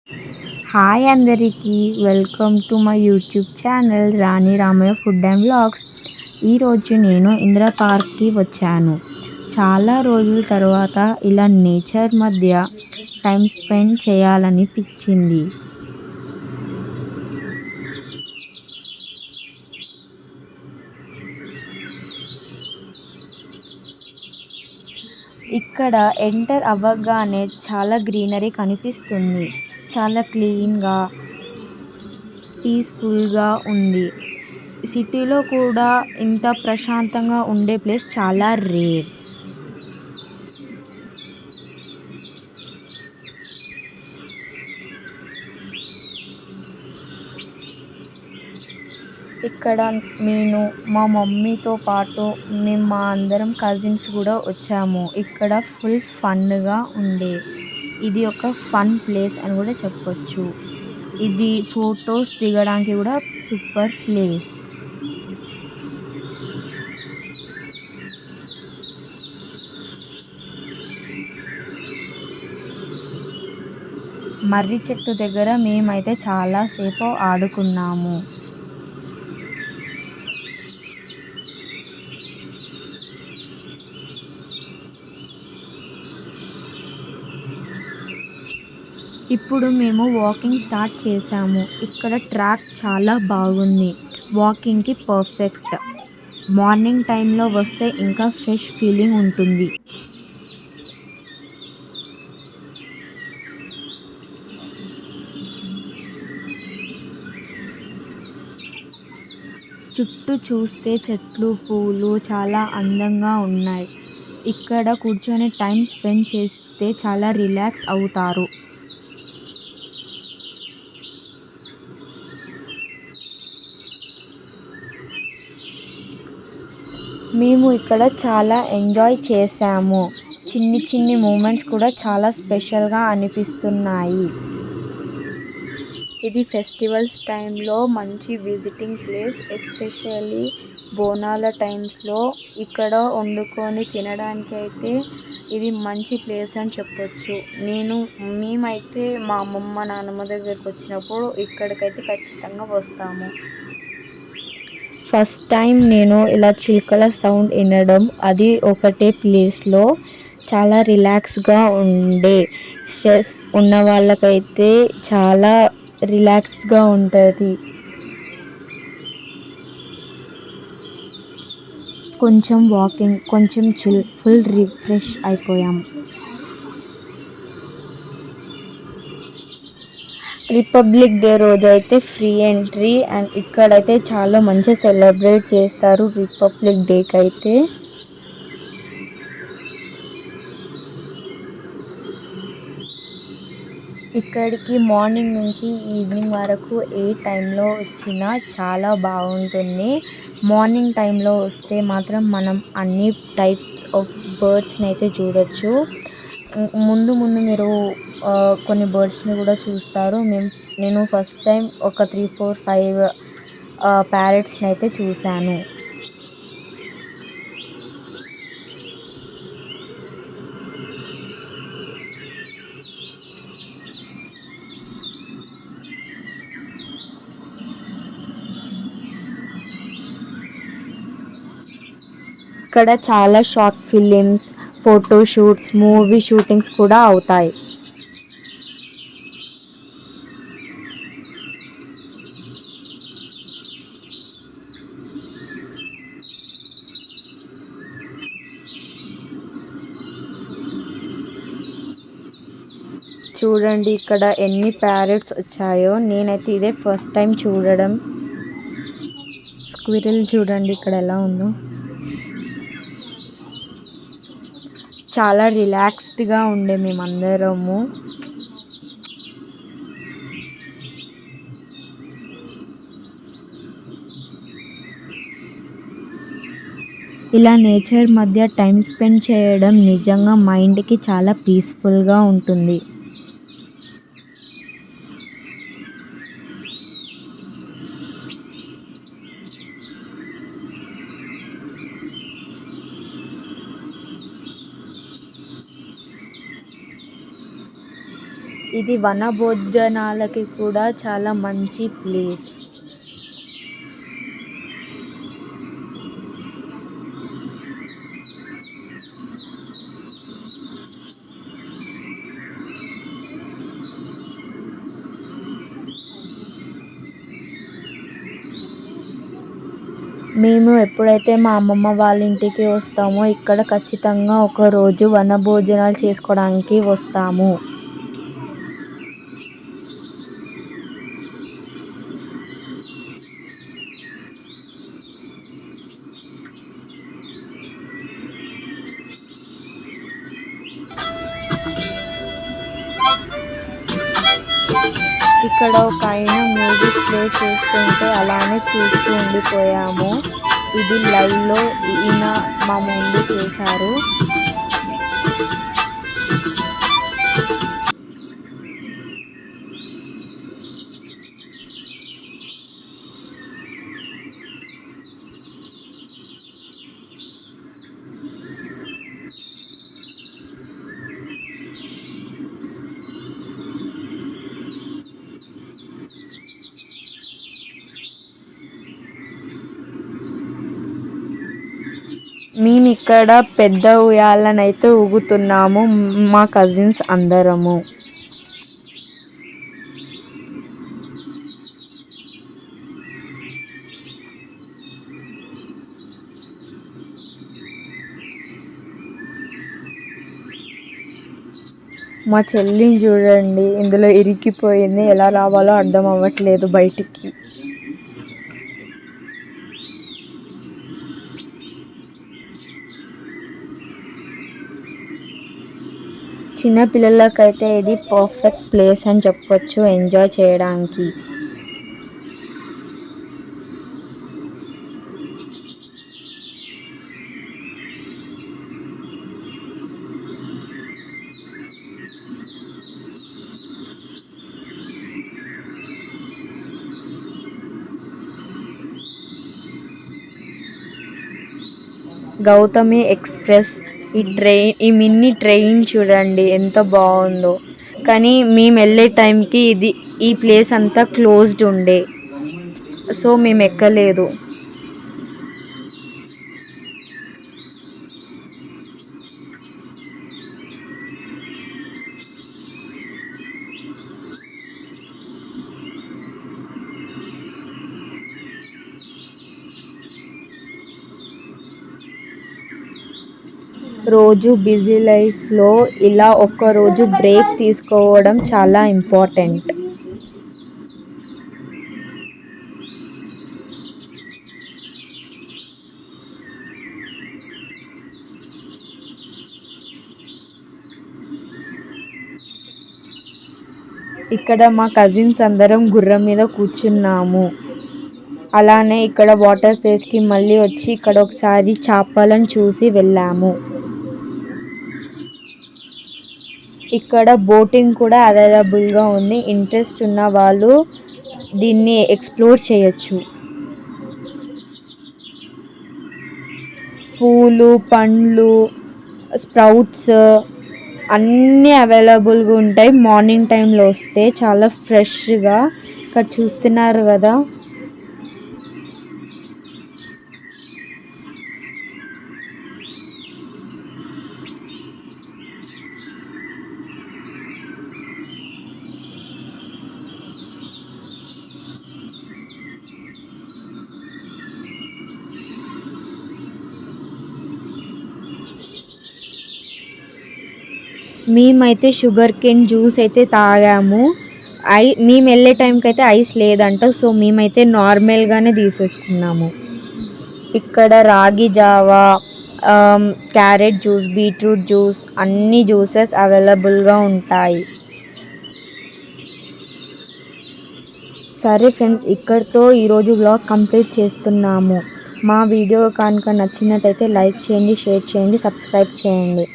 Hi అందరికీ, welcome to my YouTube channel Rani Ramaiah food and vlogs. ఈరోజు నేను ఇందిరా పార్క్కి వచ్చాను. చాలా రోజుల తర్వాత ఇలా నేచర్ మధ్య టైం స్పెండ్ చేయాలనిపించింది. ఇక్కడ ఎంటర్ అవ్వగానే చాలా గ్రీనరీ కనిపిస్తుంది. చాలా క్లీన్గా, పీస్ఫుల్గా ఉంది. సిటీలో కూడా ఇంత ప్రశాంతంగా ఉండే ప్లేస్ చాలా రేర్. ఇక్కడ నేను మా మమ్మీతో పాటు మేము మా అందరం కజిన్స్ కూడా వచ్చాము. ఇక్కడ ఫుల్ ఫన్గా ఉండే, ఇది ఒక ఫన్ ప్లేస్ అని కూడా చెప్పొచ్చు. ఇది ఫొటోస్ దిగడానికి కూడా సూపర్ ప్లేస్. మర్రి చెట్టు దగ్గర మేమైతే చాలాసేపు ఆడుకున్నాము. ఇప్పుడు మేము వాకింగ్ స్టార్ట్ చేసాము. ఇక్కడ ట్రాక్ చాలా బాగుంది, వాకింగ్కి పర్ఫెక్ట్. మార్నింగ్ టైంలో వస్తే ఇంకా ఫ్రెష్ ఫీలింగ్ ఉంటుంది. చుట్టూ చూస్తే చెట్లు, పూలు చాలా అందంగా ఉన్నాయి. ఇక్కడ కూర్చొని టైం స్పెండ్ చేస్తే చాలా రిలాక్స్ అవుతారు. మేము ఇక్కడ చాలా ఎంజాయ్ చేసాము. చిన్ని చిన్ని మూమెంట్స్ కూడా చాలా స్పెషల్గా అనిపిస్తున్నాయి. ఇది ఫెస్టివల్స్ టైంలో మంచి విజిటింగ్ ప్లేస్. ఎస్పెషల్లీ బోనాల టైమ్స్లో ఇక్కడ వండుకొని తినడానికి అయితే ఇది మంచి ప్లేస్ అని చెప్పొచ్చు. మేమైతే మా అమ్మమ్మ నాన్నమ్మ దగ్గరికి వచ్చినప్పుడు ఇక్కడికైతే ఖచ్చితంగా వస్తాము. ఫస్ట్ టైం నేను ఇలా చిలుకల సౌండ్ వినడం, అది ఒకటే ప్లేస్లో చాలా రిలాక్స్గా ఉండే. స్ట్రెస్ ఉన్న వాళ్ళకైతే చాలా రిలాక్స్గా ఉంటుంది. కొంచెం వాకింగ్, కొంచెం చిల్, ఫుల్ రిఫ్రెష్ అయిపోయాం. రిపబ్లిక్ డే రోజు అయితే ఫ్రీ ఎంట్రీ, అండ్ ఇక్కడైతే చాలా మంచిగా సెలబ్రేట్ చేస్తారు రిపబ్లిక్ డేకి అయితే. ఇక్కడికి మార్నింగ్ నుంచి ఈవినింగ్ వరకు ఏ టైంలో వచ్చినా చాలా బాగుంటుంది. మార్నింగ్ టైంలో వస్తే మాత్రం మనం అన్ని టైప్స్ ఆఫ్ బర్డ్స్ని అయితే చూడొచ్చు. ముందు మీరు కొన్ని బర్డ్స్ని కూడా చూస్తారు. నేను ఫస్ట్ టైం ఒక 3, 4, 5 ప్యారెట్స్ని అయితే చూశాను. ఇక్కడ చాలా short films, photoshoots, movie shootings కూడా అవుతాయి. చూడండి ఇక్కడ ఎన్ని ప్యారెట్స్ వచ్చాయో. నేనైతే ఇదే ఫస్ట్ టైం చూడడం. స్క్విరిల్ చూడండి ఇక్కడ ఎలా ఉందో. చాలా రిలాక్స్డ్గా ఉండే మేమందరము. ఇలా నేచర్ మధ్య టైం స్పెండ్ చేయడం నిజంగా మైండ్కి చాలా పీస్ఫుల్గా ఉంటుంది. ఇది వనభోజనాలకి కూడా చాలా మంచి ప్లేస్. మేము ఎప్పుడైతే మా అమ్మమ్మ వాళ్ళ ఇంటికి వస్తామో ఇక్కడ ఖచ్చితంగా ఒకరోజు వనభోజనాలు చేసుకోవడానికి వస్తాము. ఇక్కడ ఒక ఆయన మ్యూజిక్ ప్లే చేస్తుంటే అలానే చూస్తూ ఉండిపోయాము. ఇది లైవ్లో ఈయన మా ముందు చేశారు. మేము ఇక్కడ పెద్ద ఉయ్యాలనైతే ఊగుతున్నాము మా కజిన్స్ అందరము. మా చెల్లిని చూడండి, ఇందులో ఇరికిపోయింది. ఎలా రావాలో అర్థం అవ్వట్లేదు బయటికి. చిన్న పిల్లలకైతే ఇది పర్ఫెక్ట్ ప్లేస్ అని చెప్పొచ్చు ఎంజాయ్ చేయడానికి. గౌతమి ఎక్స్ప్రెస్ ఈ మినీ ట్రైన్ చూడండి ఎంత బాగుందో. కానీ మేము వెళ్ళే టైంకి ఈ ప్లేస్ అంతా క్లోజ్డ్ ఉండే, సో మేము ఎక్కలేదు. రోజు బిజీ లైఫ్లో ఇలా ఒక్కరోజు బ్రేక్ తీసుకోవడం చాలా ఇంపార్టెంట్. ఇక్కడ మా కజిన్స్ అందరం గుర్రం మీద కూర్చున్నాము. అలానే ఇక్కడ వాటర్ ప్లేస్కి మళ్ళీ వచ్చి ఇక్కడ ఒకసారి చేపలను చూసి వెళ్ళాము. ఇక్కడ బోటింగ్ కూడా అవైలబుల్గా ఉంది. ఇంట్రెస్ట్ ఉన్న వాళ్ళు దీన్ని ఎక్స్ప్లోర్ చేయొచ్చు. పూలు, పండ్లు, స్ప్రౌట్స్ అన్నీ అవైలబుల్గా ఉంటాయి. మార్నింగ్ టైంలో వస్తే చాలా ఫ్రెష్గా. ఇక్కడ చూస్తున్నారు కదా. మేమైతే షుగర్ కేన్ జ్యూస్ అయితే తాగాము. మేము వెళ్ళే టైంకి అయితే ఐస్ లేదంట, సో మేమైతే నార్మల్గానే తీసేసుకున్నాము. ఇక్కడ రాగి Java, carrot juice, beetroot juice అన్ని జ్యూసెస్ అవైలబుల్గా ఉంటాయి. సరే ఫ్రెండ్స్, ఇక్కడితో ఈరోజు వ్లాగ్ కంప్లీట్ చేస్తున్నాము. మా వీడియో కనుక నచ్చినట్టయితే లైక్ చేయండి, షేర్ చేయండి, సబ్స్క్రైబ్ చేయండి.